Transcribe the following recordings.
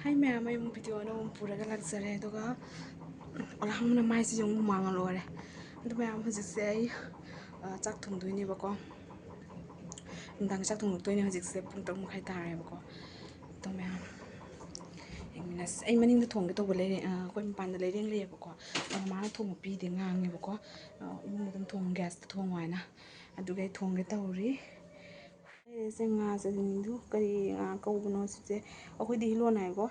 Hai ma'am, may video na pura ka lagsare doga wala mo na mai si yung mga lore. Ito ma'am hujik se ay chak thong doi ni bako. Ndang chak thong doi ni hujik se pung tong khai tare bako. To ma'am. Minas ay maning da thong to bole ko pan da le reng le bako. Ma na thong pi de ngang ni bako. Imong dam thong gas thong wai na. Adu gai thong ge tawri. Se nga se du kari nga ko bono se akoi di lo nai ko.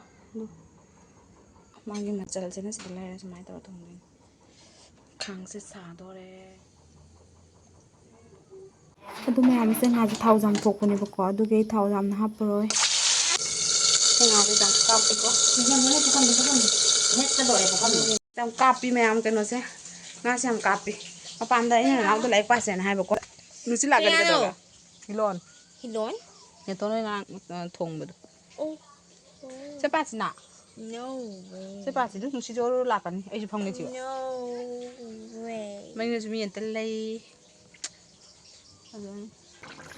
Magi machal se na se la se mai ta thong ni. Khang se sa do re. Adu ma'am se nga ji thau jam thok ni bako. Adu gai thau jam na hap roi. Se nga ji jam kap ko. Jam kapi ma'am ke no se. Nga se am kapi. Papan da ina na do lai pa se na hai bako. Nu si la ga ga do. Hilon. Hilon? Nhà tôi nói là thùng mà Oh. sẽ ba chỉ nạ No way. sẽ ba chỉ lúc chỉ cho là cái ấy chụp phong cái chịu No way. mấy người chụp hiện tên lấy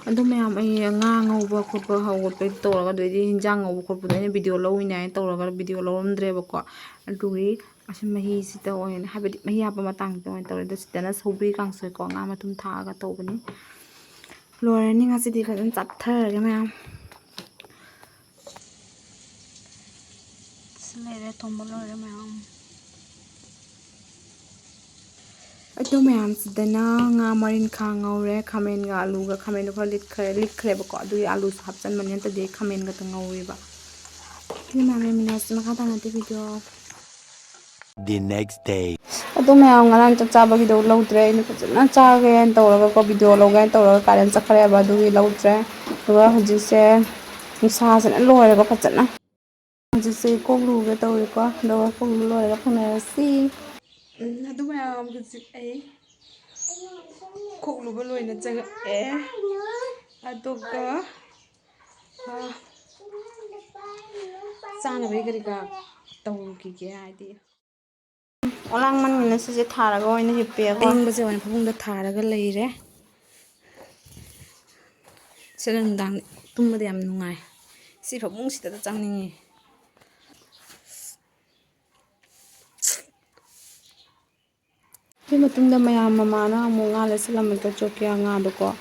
anh tôi mày ấy ngang ngầu bơ khốt bơ hậu bơ tổ là cái đấy đi hinjang ngầu khốt bơ đấy video lâu như này tổ là cái video lâu lắm đấy bơ quá anh tôi asal mahi sita oin habis mahi apa matang tu oin tổ itu sita na sobi kang soi ko nga mà tum tha cái tổ bani lore ni ngasih di kan chặt thơ cái mày này đây thùng bao lâu mày không? Ở chỗ mày làm gì đấy na ngà marin khang ngầu re khamen ga alu ga khamen nó lit khle bako adu alu hap chan man yan ta de khamen ga ta ngầu re ba. Thì mà mình nói sẽ khá tăng video. The next day. Ở chỗ mày làm ngang chặt chả bao video lâu tre nó cũng na cha cái tàu là có video lâu cái tàu là cái anh chắc khle ba adu lâu tre rồi hujik se sa se na loi là có phát trận na. Hujik se ko lu cái tàu rồi có đâu ko lu loi là không này si. Adu mày làm hujik ấy. Ko lu ba loi na chang e. Adu ka sana bai gari ka tàu ki ai đi. Olang man ngina se thara ga oina hippe ko ing ba se oina phung da thara ga lei re. Selang dang tum ma yam nungai. Si phung si ta chang ni. Khi mà tung da mayam mama na mo nga le salam ka chokya nga do ko.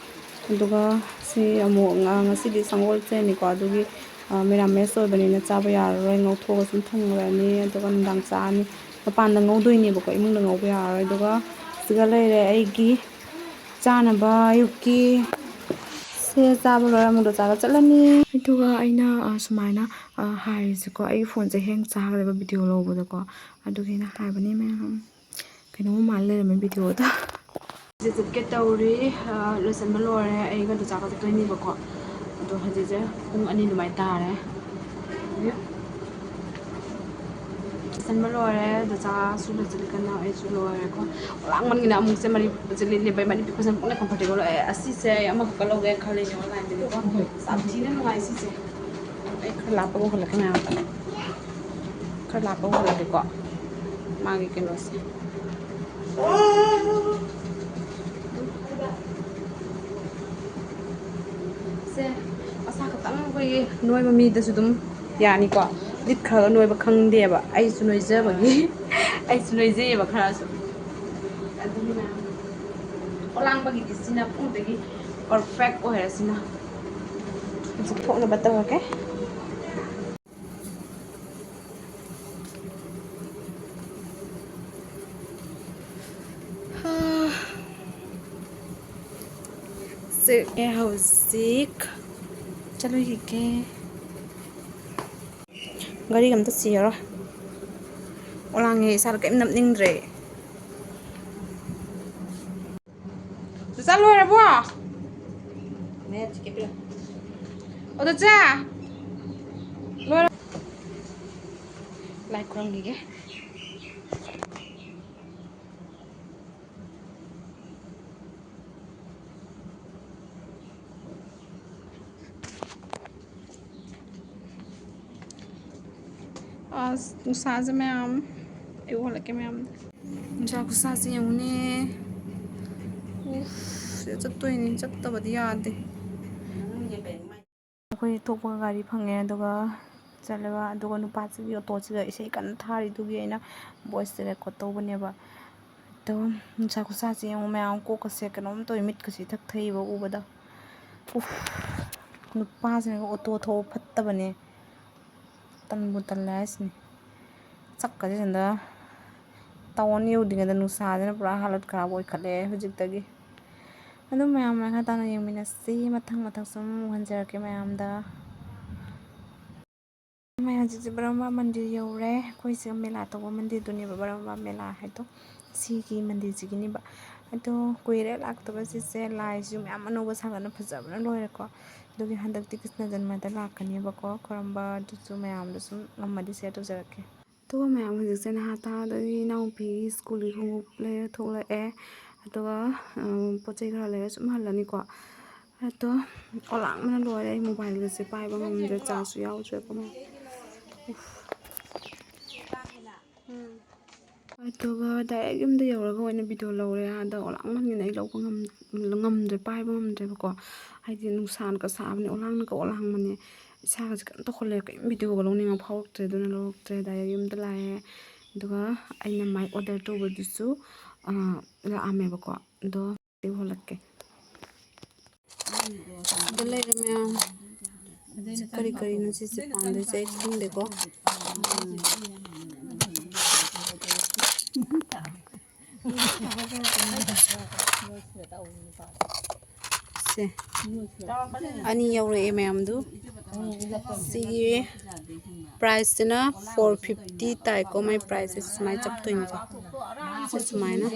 Duga si amo nga si di sangol che ni ko adugi mera meso bani na cha ba ya roi ngau tho ga sum thong ra ni aduga ndang cha ni papan da ngau doi ni ba ko imung da ngau ba ya roi duga siga le re ai gi cha na ba yuki se cha ba lo mu do cha ga chalani duga aina sumaina hai ji ko ai phone je hang cha ga ba video lo ba da ko adugi na hai bani me cái nó mà lên mình video đó giờ tập kết tàu đi lesson mà lo rồi ấy cái đồ chắc cái tôi đi vào cọ đồ hay gì chứ cũng anh đi được mấy ta đấy lesson mà lo rồi đồ chắc suốt là chỉ cái nào ấy suốt lo rồi có lăng mình cái nào mình sẽ mà đi chỉ lên bay mà đi bị person cũng là comfortable rồi así sẽ ama cái lâu cái khai lên nhau lại thì có sắp chín nên ngoài así sẽ ấy khai lạp bao là cái nào khai lạp bao là cái cọ mang cái nó sẽ se asa khatang koi noi mami da sudum yani ko lit kha noi ba khang de ba ai su noi je ba gi ai su noi je ba khara su aduna olang ba gi disina pung de gi perfect o hera sina ji phok na bata ke sự nghe hầu xích cho nó gì kia gọi đi cầm tất xìa rồi ô là nghề sao cái nằm ninh rể sao luôn rồi bố nè chỉ kịp rồi ô được chưa luôn lại còn gì kia nusa se ma'am eu hola ke ma'am nusa ku sa se yang ne se chat toi ni chat ta ba dia de khoi thok ba gari phange aduga ꯆꯠꯂꯦꯕ ꯑꯗꯨꯒ ꯅꯨꯄꯥꯁꯤꯒꯤ ꯑꯣꯇꯣꯁꯤꯒ ꯏꯁꯩ ꯀꯟꯅ ꯊꯥꯔꯤꯗꯨꯒꯤ ꯑꯩꯅ ꯚꯣꯏꯁꯁꯦ record ꯇꯧꯕꯅꯦꯕ ꯑꯗꯣ ꯅꯨꯡꯁꯥ ꯈꯨꯁꯥꯁꯦ ꯌꯦꯡꯉꯣ ꯃꯌꯥꯝ ꯀꯣꯛꯀꯁꯦ ꯀꯩꯅꯣꯝ ꯇꯧꯋꯤ ꯃꯤꯠꯀꯁꯦ ꯊꯛꯊꯩꯕ ꯎꯕꯗ ꯅꯨꯄꯥꯁꯤꯅꯒ ꯑꯣꯇꯣ ꯊꯧꯕ ꯐꯠꯇꯕꯅꯦ ꯇꯟꯕꯨ ꯇꯜꯂꯦ ꯍꯥꯏꯁꯤꯅꯦ ꯁꯛꯀꯁꯦ ꯁꯤꯗ ꯇꯥꯎꯟ ꯌꯧꯗ꯭ꯔꯤꯉꯩꯗ ꯅꯨꯡꯁꯥꯁꯤꯅ ꯄꯨꯔꯥ ꯍꯥꯂꯠ ꯈꯔꯥꯕ ꯑꯣꯏꯈꯠꯂꯛꯑꯦ ꯍꯧꯖꯤꯛꯇꯒꯤ ꯑꯗꯨꯝ ꯃꯌꯥꯝ ꯃꯈꯥ ꯇꯥꯅ ꯌꯦꯡꯃꯤꯟꯅꯁꯤ ꯃꯊꯪ ꯁꯨꯝ ꯎꯍꯟꯖꯔꯛꯀꯦ ꯃꯌꯥꯝꯗ ꯍꯧꯖꯤꯛꯁꯦ ꯕꯔꯃꯥ ꯃꯟꯗꯤꯔ ꯌꯧꯔꯦ ꯑꯩꯈꯣꯏꯁꯦ ꯃꯦꯂꯥ ꯇꯧꯕ ꯃꯟꯗꯤꯔꯗꯨꯅꯦꯕ ꯕꯔꯃꯥ ꯃꯦꯂꯥ ꯍꯥꯏꯗꯣ ꯁꯤꯒꯤ ꯃꯟꯗꯤꯔꯁꯤꯒꯤꯅꯦꯕ ꯑꯗꯣ ꯀꯨꯏꯔꯦ ꯂꯥꯛꯇꯕ ꯁꯤꯁꯦ ꯂꯥꯏꯁꯨ ꯃꯌꯥꯝ ꯑꯅꯧꯕ ꯁꯥꯒꯠꯅ ꯐꯖꯕꯅ ꯂꯣꯏꯔꯦꯀꯣ ꯑꯗꯨꯒꯤ ꯍꯟꯗꯛꯇꯤ ꯀ꯭ꯔꯤꯁꯅ ꯖꯟꯃꯗ ꯂꯥꯛꯀꯅꯦꯕꯀꯣ ꯈꯣꯏꯔꯝꯕ ꯑꯗꯨꯁꯨ ꯃꯌꯥꯝꯗ ꯁꯨꯝ ꯉꯝꯃꯗꯤ ꯁꯤꯌꯔ ꯇꯧꯖꯔꯛꯀꯦ ꯑꯗꯨꯒ ꯃꯌꯥꯝ ꯍꯧꯖꯤꯛꯁꯦ ꯅꯍꯥꯇꯥꯗꯒꯤ ꯏꯅꯥꯎꯄꯤꯒꯤ ꯁ꯭ꯀꯨꯜꯒꯤ ꯈꯣꯡꯎꯞ ꯂꯩꯔ ꯊꯣꯛꯂꯛꯑꯦ ꯑꯗꯨꯒ ꯄꯣꯠ ꯆꯩ ꯈꯔ ꯂꯩꯔ ꯁꯨꯝ ꯍꯜꯂꯅꯤꯀꯣ ꯑꯗꯣ ꯑꯣꯂꯥꯡꯕꯅ ꯂꯣꯏꯔꯦ ꯑꯩ ꯃꯣꯕꯥꯏꯜꯒꯁꯦ ꯄꯥꯏꯕ ꯉꯝꯗ꯭ꯔꯦ ꯆꯥꯔꯖꯁꯨ ꯌꯥꯎꯗ꯭ꯔꯦꯀꯣ ꯑꯗꯨꯒ ꯗꯥꯏꯔꯦꯛ ꯌꯨꯝꯗ ꯌꯧꯔꯒ ꯑꯣꯏꯅ ꯚꯤꯗꯤꯑꯣ ꯂꯧꯔꯦ ꯑꯗ ꯑꯣꯂꯥꯡꯃꯟꯒꯤꯅ ꯑꯩ ꯂꯧꯕ ꯉꯝꯗ꯭ꯔꯦ ꯄꯥꯏꯕ ꯉꯝꯗ꯭ꯔꯦꯕꯀꯣ ꯍꯥꯏꯗꯤ ꯅꯨꯡꯁꯥꯅꯒ ꯁꯥꯕꯅꯦ ꯑꯣꯂꯥꯡꯅꯒ ꯑꯣꯂꯥꯡꯕꯅꯦ ꯏꯁꯥꯒꯁꯦ ꯀꯩꯅꯣ ꯇꯧꯈꯠꯂꯦ ꯀꯔꯤꯝ ꯚꯤꯗꯤꯑꯣꯒ ꯂꯧꯅꯤꯡꯉ ꯐꯥꯎꯔꯛꯇ꯭ꯔꯦ ꯑꯗꯨꯅ ꯂꯧꯔꯛꯇ꯭ꯔꯦ ꯗꯥꯏꯔꯦꯛ ꯌꯨꯝꯗ ꯂꯥꯛꯑꯦ ꯑꯗꯨꯒ ꯑꯩꯅ ꯃꯥꯏꯛ ꯑꯣꯔꯗꯔ ꯇꯧꯕꯗꯨꯁꯨ ꯂꯥꯛꯑꯝꯃꯦꯕꯀோ ꯑꯗꯣ ꯍꯣꯜꯂꯛꯀꯦ ꯁꯤꯗ ꯂꯩꯔꯦ ꯃꯌꯥꯝ ꯀꯔꯤ ꯀꯔꯤꯅꯣ ꯁꯤꯁꯦ ꯄꯥꯝꯗꯣꯏꯁꯦ ꯑꯩ ꯈꯪꯗꯦꯀꯣ ꯁꯦ ꯑꯅꯤ ꯌꯧꯔꯛꯑꯦ ꯃꯌꯥꯝꯗꯨ ꯁꯤꯒꯤ ꯄ꯭ꯔꯥꯏꯁꯁꯤꯅ 450 ꯇꯥꯏꯀꯣ ꯃꯥꯏ ꯄ꯭ꯔꯥꯏꯁꯁꯦ ꯁꯨꯃꯥꯏꯅ ꯆꯞꯇꯣꯏꯅꯤꯀꯣ ꯁꯤ ꯁꯨꯃꯥꯏꯅ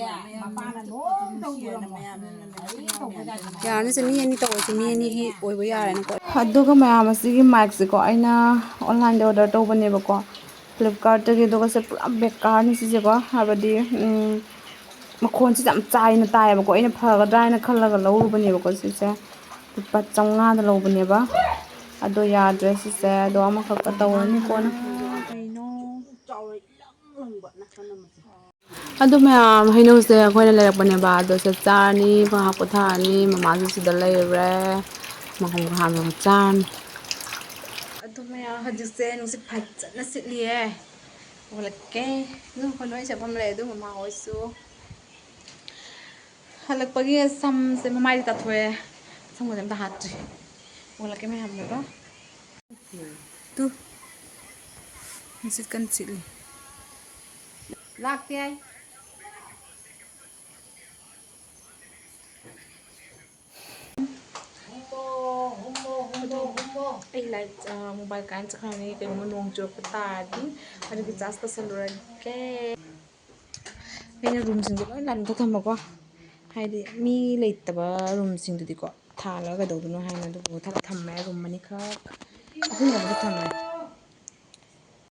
ꯌꯥꯔꯅꯤꯁꯦ ꯃꯤ ꯑꯅꯤ ꯇꯧꯔꯁꯤ ꯃꯤ ꯑꯅꯤꯒꯤ ꯑꯣꯏꯕ ꯌꯥꯔꯦꯅꯀꯣ ꯑꯗꯨꯒ ꯃꯌꯥꯝ ꯑꯁꯤꯒꯤ ꯃꯥꯏꯛꯁꯦꯀꯣ ꯑꯩꯅ ꯑꯣꯟꯂꯥꯏꯟꯗ ꯑꯣꯔꯗꯔ ꯇꯧꯕꯅꯦꯕꯀꯣ ꯐ꯭ꯂꯤꯞꯀꯥꯔꯠꯇꯒꯤ ꯑꯗꯨꯒ ꯄꯨꯔꯥ ꯕꯦꯀꯥꯔꯅꯤ ꯁꯤꯁꯦꯀꯣ ꯍꯥꯏꯕꯗꯤ ꯃꯈꯣꯟꯁꯤꯁꯦ ꯌꯥꯝ ꯆꯥꯏꯅ ꯇꯥꯏꯌꯦꯕꯀꯣ ꯑꯩꯅ ꯐꯒꯗ꯭ꯔꯥ ꯍꯥꯏꯅ ꯈꯜꯂꯒ ꯂꯧꯔꯨꯕꯅꯦꯕꯀꯣ ꯁꯤꯁꯦ ꯂꯨꯄꯥ 500ꯗ ꯂꯧꯕꯅꯦꯕ ꯑꯗꯣ ꯌꯥꯗ꯭ꯔꯦ ꯁꯤꯁꯦ ꯑꯗꯣ ꯑꯃꯈꯛꯇ ꯇꯧꯔꯅꯤꯀꯣꯅ ꯀꯩꯅꯣ ꯑꯗꯨ ꯃꯌꯥꯝ ꯍꯩꯅꯧꯁꯦ ꯑꯩꯈꯣꯏꯅ ꯂꯩꯔꯛꯄꯅꯦꯕ ꯑꯗꯣ ꯁꯤ ꯆꯥꯔꯅꯤ ꯉꯥꯏꯍꯥꯛ ꯄꯣꯊꯥꯔꯅꯤ ꯃꯃꯥꯁꯨ ꯁꯤꯗ ꯂꯩꯔꯦ ꯃꯈꯣꯡ ꯍꯥꯝꯃꯒ ꯆꯥꯔꯅꯤ ꯑꯗꯨ ꯃꯌꯥꯝ ꯍꯧꯖꯤꯛꯁꯦ ꯅꯨꯡꯁꯤꯠ ꯐꯖꯅ ꯁꯤꯠꯂꯤꯌꯦ ꯍꯜꯂꯛꯀꯦ ꯑꯗꯨꯝ ꯂꯣꯏ ꯆꯠꯐꯝ ꯂꯩ ꯑꯗꯨ ꯃꯃꯥ ꯍꯣꯏꯁꯨ ꯍꯜꯂꯛꯄꯒꯤ ꯁꯝꯁꯦ ꯃꯃꯥꯏꯗꯤ ꯇꯥꯊꯣꯛꯑꯦ ꯁꯝꯒꯁꯦ ꯑꯝꯇ ꯍꯥꯠꯇ꯭ꯔꯤ ꯍꯜꯂꯛꯀꯦ ꯃꯌꯥꯝꯗꯀꯣ ꯇꯨ ꯅꯨꯡꯁꯤꯠ ꯀꯟꯅ ꯁꯤꯠꯂꯤ ꯂꯥꯛꯇꯦ ꯍꯥꯏ ꯑꯩ ꯂꯥꯏꯠ ꯃꯣꯕꯥꯏꯜ ꯀꯥꯏꯅ ꯆꯠꯈ꯭ꯔꯅꯤ ꯀꯩꯒꯨꯝꯕ ꯅꯣꯡ ꯆꯨꯔꯛꯄ ꯇꯥꯔꯗꯤ ꯑꯗꯨꯒꯤ ꯆꯥꯔꯖ ꯇꯧꯁꯜꯂꯨꯔꯒꯦ ꯑꯩꯅ ꯔꯨꯝꯁꯤꯡꯁꯦ ꯂꯣꯏ ꯂꯥꯟꯊꯣꯛ ꯊꯝꯕꯀꯣ ꯍꯥꯏꯗꯤ ꯃꯤ ꯂꯩꯇꯕ ꯔꯨꯝꯁꯤꯡꯗꯨꯗꯤꯀꯣ ꯊꯥꯜꯂꯒ ꯀꯩꯗꯧꯗꯣꯏꯅꯣ ꯍꯥꯏꯅ ꯑꯗꯨꯕꯨ ꯊꯝꯃꯦ ꯔꯨꯝ ꯑꯅꯤꯈꯛ ꯑꯍꯨꯝꯒꯨꯝꯕꯗꯤ ꯊꯝꯃꯦ